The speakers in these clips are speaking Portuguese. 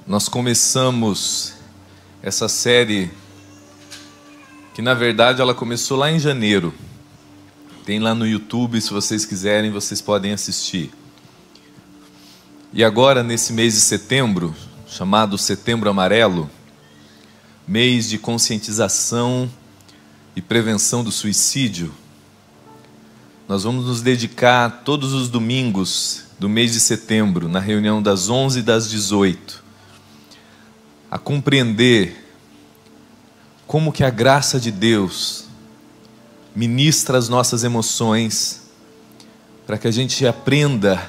Nós começamos essa série que na verdade ela começou lá em janeiro. Tem lá no YouTube, se vocês quiserem, vocês podem assistir. E agora nesse mês de setembro, chamado Setembro Amarelo, mês de conscientização e prevenção do suicídio, nós vamos nos dedicar todos os domingos do mês de setembro, na reunião das 11 e das 18, a compreender como que a graça de Deus ministra as nossas emoções, para que a gente aprenda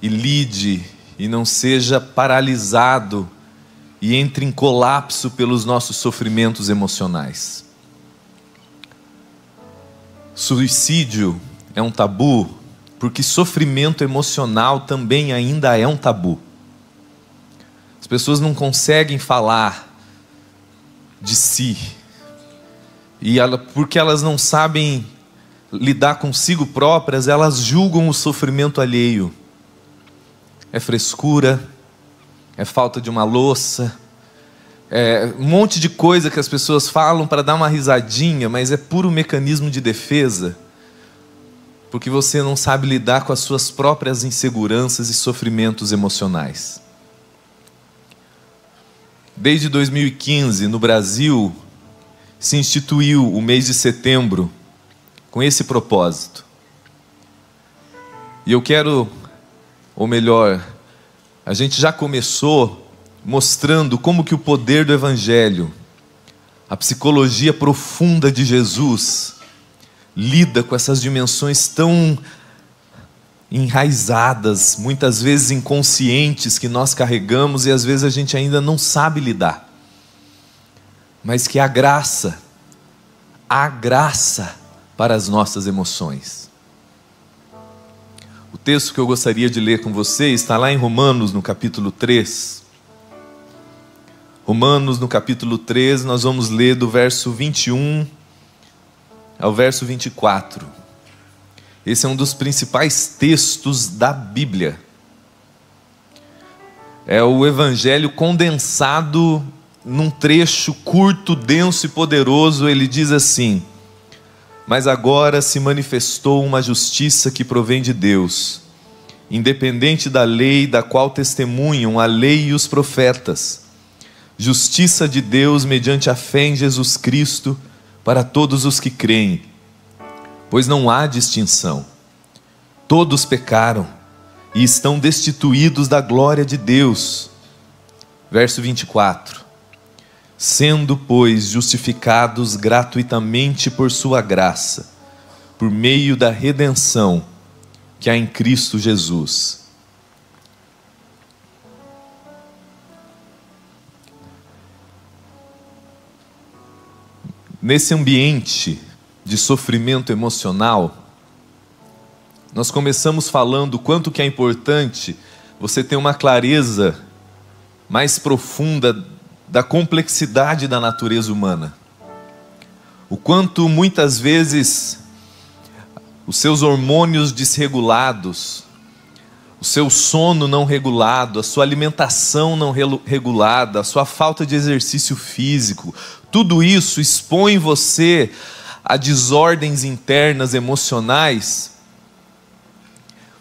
e lide e não seja paralisado e entre em colapso pelos nossos sofrimentos emocionais. Suicídio é um tabu, porque sofrimento emocional também ainda é um tabu. As pessoas não conseguem falar de si, porque elas não sabem lidar consigo próprias, elas julgam o sofrimento alheio. É frescura, é falta de uma louça, é um monte de coisa que as pessoas falam para dar uma risadinha, mas é puro mecanismo de defesa, porque você não sabe lidar com as suas próprias inseguranças e sofrimentos emocionais. Desde 2015, no Brasil, se instituiu o mês de setembro com esse propósito. E eu quero, ou melhor, a gente já começou mostrando como que o poder do Evangelho, a psicologia profunda de Jesus, lida com essas dimensões tão enraizadas, muitas vezes inconscientes, que nós carregamos e às vezes a gente ainda não sabe lidar. Mas que a graça para as nossas emoções. O texto que eu gostaria de ler com vocês está lá em Romanos, no capítulo 3. Romanos, no capítulo 3, nós vamos ler do verso 21 ao verso 24. Esse é um dos principais textos da Bíblia. É o Evangelho condensado num trecho curto, denso e poderoso. Ele diz assim: mas agora se manifestou uma justiça que provém de Deus, independente da lei, da qual testemunham a lei e os profetas. Justiça de Deus mediante a fé em Jesus Cristo para todos os que creem, pois não há distinção. Todos pecaram e estão destituídos da glória de Deus. Verso 24. Sendo, pois, justificados gratuitamente por sua graça, por meio da redenção que há em Cristo Jesus. Nesse ambiente de sofrimento emocional, nós começamos falando o quanto que é importante você ter uma clareza mais profunda da complexidade da natureza humana. O quanto muitas vezes os seus hormônios desregulados, o seu sono não regulado, a sua alimentação não regulada, a sua falta de exercício físico, tudo isso expõe você a desordens internas emocionais,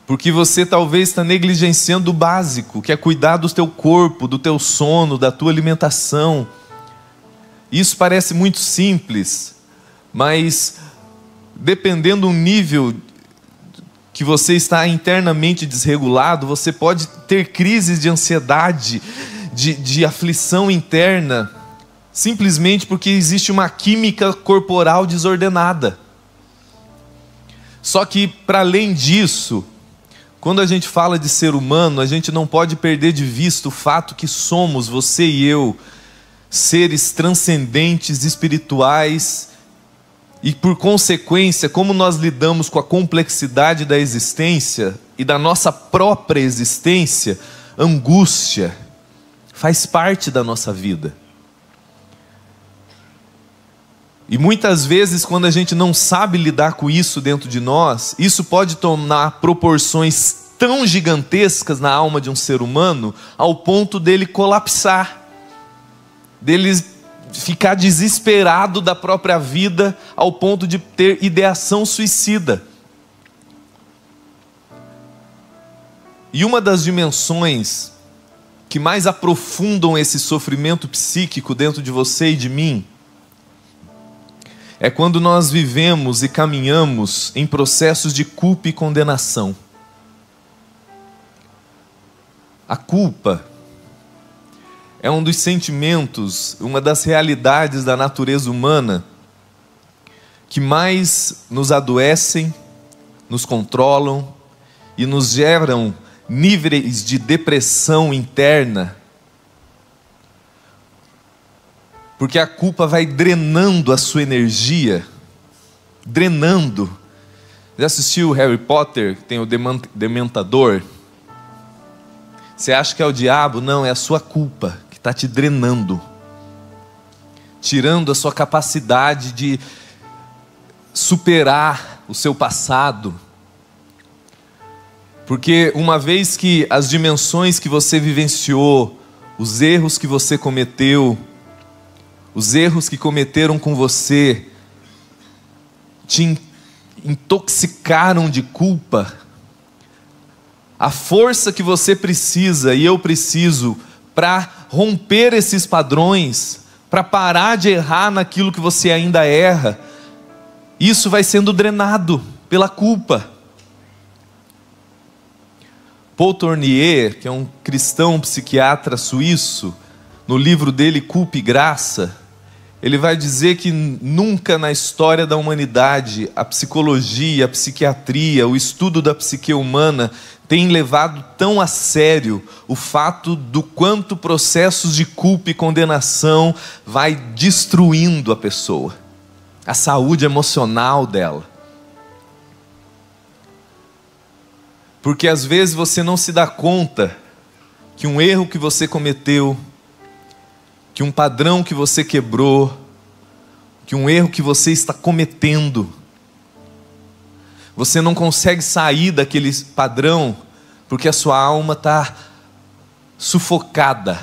porque você talvez está negligenciando o básico, que é cuidar do teu corpo, do teu sono, da tua alimentação. Isso parece muito simples, mas dependendo do nível que você está internamente desregulado, você pode ter crises de ansiedade, de aflição interna, simplesmente porque existe uma química corporal desordenada. Só que, para além disso, quando a gente fala de ser humano, a gente não pode perder de vista o fato que somos, você e eu, seres transcendentes, espirituais, e por consequência, como nós lidamos com a complexidade da existência e da nossa própria existência, angústia faz parte da nossa vida. E muitas vezes, quando a gente não sabe lidar com isso dentro de nós, isso pode tomar proporções tão gigantescas na alma de um ser humano, ao ponto dele colapsar, dele ficar desesperado da própria vida, ao ponto de ter ideação suicida. E uma das dimensões que mais aprofundam esse sofrimento psíquico dentro de você e de mim, é quando nós vivemos e caminhamos em processos de culpa e condenação. A culpa é um dos sentimentos, uma das realidades da natureza humana que mais nos adoecem, nos controlam e nos geram níveis de depressão interna, porque a culpa vai drenando a sua energia, drenando. Já assistiu Harry Potter? Tem o Dementador. Você acha que é o diabo? Não, é a sua culpa que está te drenando, tirando a sua capacidade de superar o seu passado. Porque uma vez que as dimensões que você vivenciou, os erros que você cometeu, os erros que cometeram com você, te intoxicaram de culpa, a força que você precisa e eu preciso para romper esses padrões, para parar de errar naquilo que você ainda erra, isso vai sendo drenado pela culpa. Paul Tournier, que é um cristão psiquiatra suíço, no livro dele Culpa e Graça, ele vai dizer que nunca na história da humanidade a psicologia, a psiquiatria, o estudo da psique humana tem levado tão a sério o fato do quanto processos de culpa e condenação vai destruindo a pessoa, a saúde emocional dela. Porque às vezes você não se dá conta que um erro que você cometeu, que um padrão que você quebrou, que um erro que você está cometendo, você não consegue sair daquele padrão, porque a sua alma está sufocada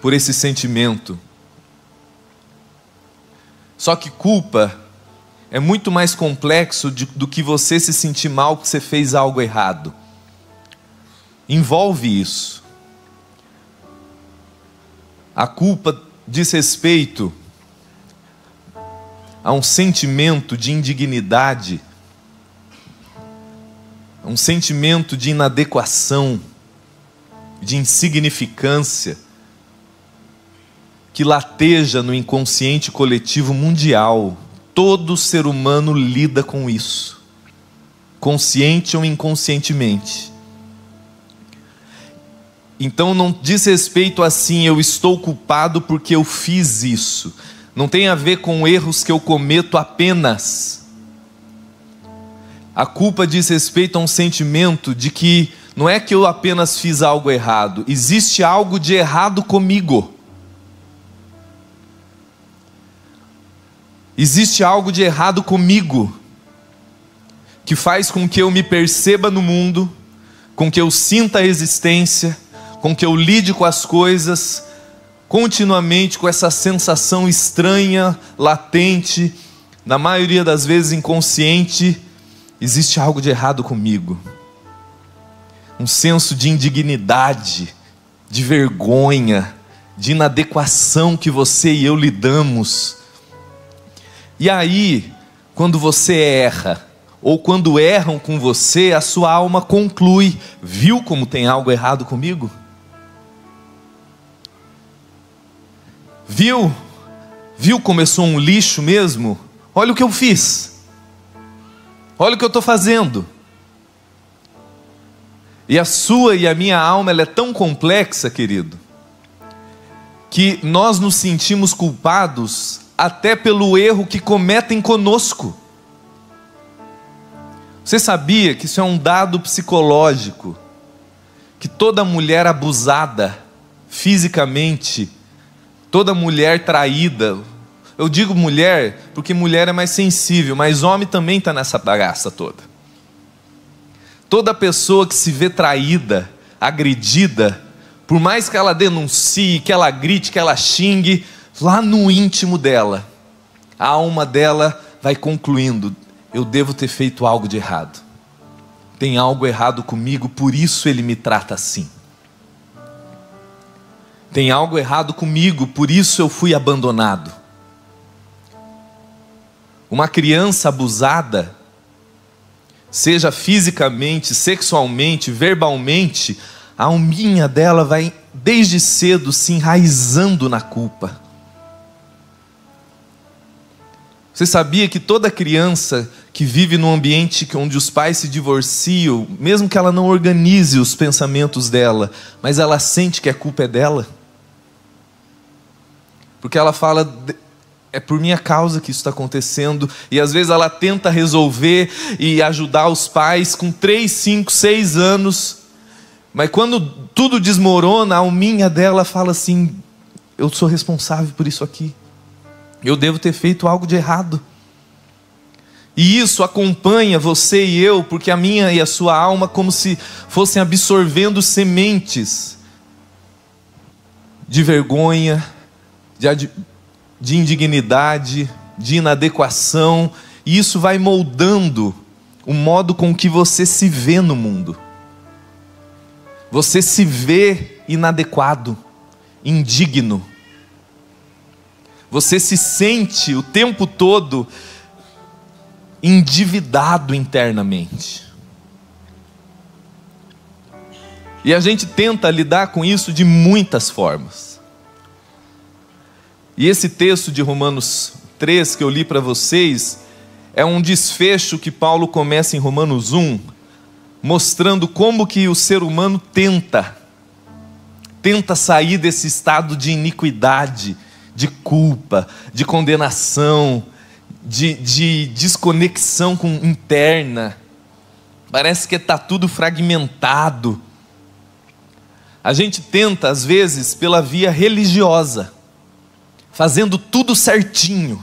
por esse sentimento. Só que culpa é muito mais complexo do que você se sentir mal porque você fez algo errado. Envolve isso. A culpa diz respeito a um sentimento de indignidade, a um sentimento de inadequação, de insignificância, que lateja no inconsciente coletivo mundial. Todo ser humano lida com isso, consciente ou inconscientemente. Então não diz respeito assim, eu estou culpado porque eu fiz isso. Não tem a ver com erros que eu cometo apenas. A culpa diz respeito a um sentimento de que não é que eu apenas fiz algo errado, existe algo de errado comigo. Existe algo de errado comigo, que faz com que eu me perceba no mundo, com que eu sinta a existência, com que eu lide com as coisas, continuamente com essa sensação estranha, latente, na maioria das vezes inconsciente, existe algo de errado comigo. Um senso de indignidade, de vergonha, de inadequação que você e eu lidamos. E aí, quando você erra, ou quando erram com você, a sua alma conclui: viu como tem algo errado comigo? Viu? Viu como eu sou um lixo mesmo? Olha o que eu fiz. Olha o que eu estou fazendo. E a sua e a minha alma, ela é tão complexa, querido, que nós nos sentimos culpados até pelo erro que cometem conosco. Você sabia que isso é um dado psicológico? Que toda mulher abusada fisicamente, toda mulher traída, eu digo mulher porque mulher é mais sensível, mas homem também está nessa bagaça toda. Toda pessoa que se vê traída, agredida, por mais que ela denuncie, que ela grite, que ela xingue, lá no íntimo dela, a alma dela vai concluindo: eu devo ter feito algo de errado. Tem algo errado comigo, por isso ele me trata assim. Tem algo errado comigo, por isso eu fui abandonado. Uma criança abusada, seja fisicamente, sexualmente, verbalmente, a alminha dela vai desde cedo se enraizando na culpa. Você sabia que toda criança que vive num ambiente onde os pais se divorciam, mesmo que ela não organize os pensamentos dela, mas ela sente que a culpa é dela? Porque ela fala: é por minha causa que isso está acontecendo. E às vezes ela tenta resolver e ajudar os pais com 3, 5, 6 anos. Mas quando tudo desmorona, a alminha dela fala assim: eu sou responsável por isso aqui. Eu devo ter feito algo de errado. E isso acompanha você e eu, porque a minha e a sua alma como se fossem absorvendo sementes de vergonha, de indignidade, de inadequação. E isso vai moldando o modo com que você se vê no mundo. Você se vê inadequado, indigno. Você se sente o tempo todo endividado internamente. E a gente tenta lidar com isso de muitas formas. E esse texto de Romanos 3 que eu li para vocês é um desfecho que Paulo começa em Romanos 1, mostrando como que o ser humano tenta sair desse estado de iniquidade, de culpa, de condenação, de desconexão interna. Parece que está tudo fragmentado. A gente tenta, às vezes, pela via religiosa, fazendo tudo certinho.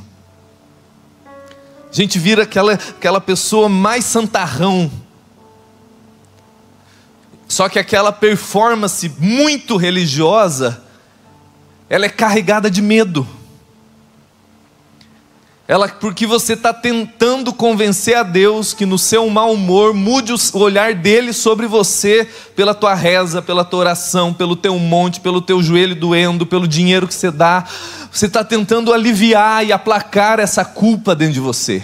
A gente vira aquela pessoa mais santarrão. Só que aquela performance muito religiosa, ela é carregada de medo. Porque você está tentando convencer a Deus que no seu mau humor mude o olhar dele sobre você, pela tua reza, pela tua oração, pelo teu monte, pelo teu joelho doendo, pelo dinheiro que você dá. Você está tentando aliviar e aplacar essa culpa dentro de você.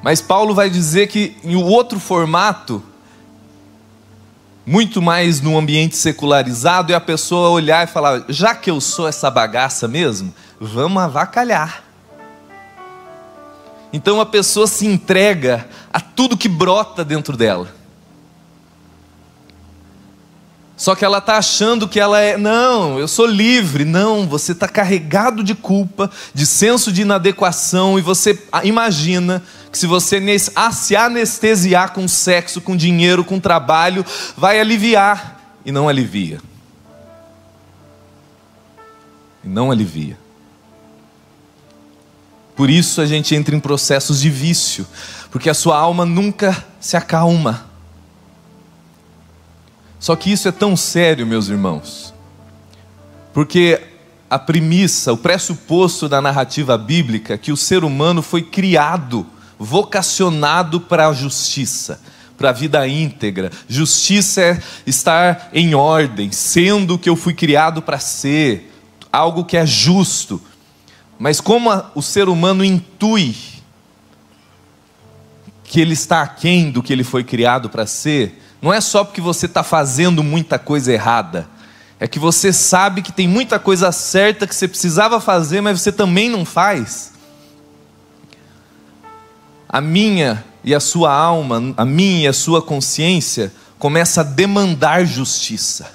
Mas Paulo vai dizer que em outro formato, muito mais num ambiente secularizado, é a pessoa olhar e falar: já que eu sou essa bagaça mesmo, vamos avacalhar. Então a pessoa se entrega a tudo que brota dentro dela. Só que ela está achando que ela é: não, eu sou livre. Não, você está carregado de culpa, de senso de inadequação, e você imagina que se você se anestesiar com sexo, com dinheiro, com trabalho, vai aliviar, e não alivia. E não alivia. Por isso a gente entra em processos de vício, porque a sua alma nunca se acalma. Só que isso é tão sério, meus irmãos, porque a premissa, o pressuposto da narrativa bíblica é que o ser humano foi criado, vocacionado para a justiça, para a vida íntegra. Justiça é estar em ordem, sendo o que eu fui criado para ser, algo que é justo. Mas como o ser humano intui que ele está aquém do que ele foi criado para ser, não é só porque você está fazendo muita coisa errada, é que você sabe que tem muita coisa certa que você precisava fazer, mas você também não faz. A minha e a sua alma, a minha e a sua consciência começa a demandar justiça.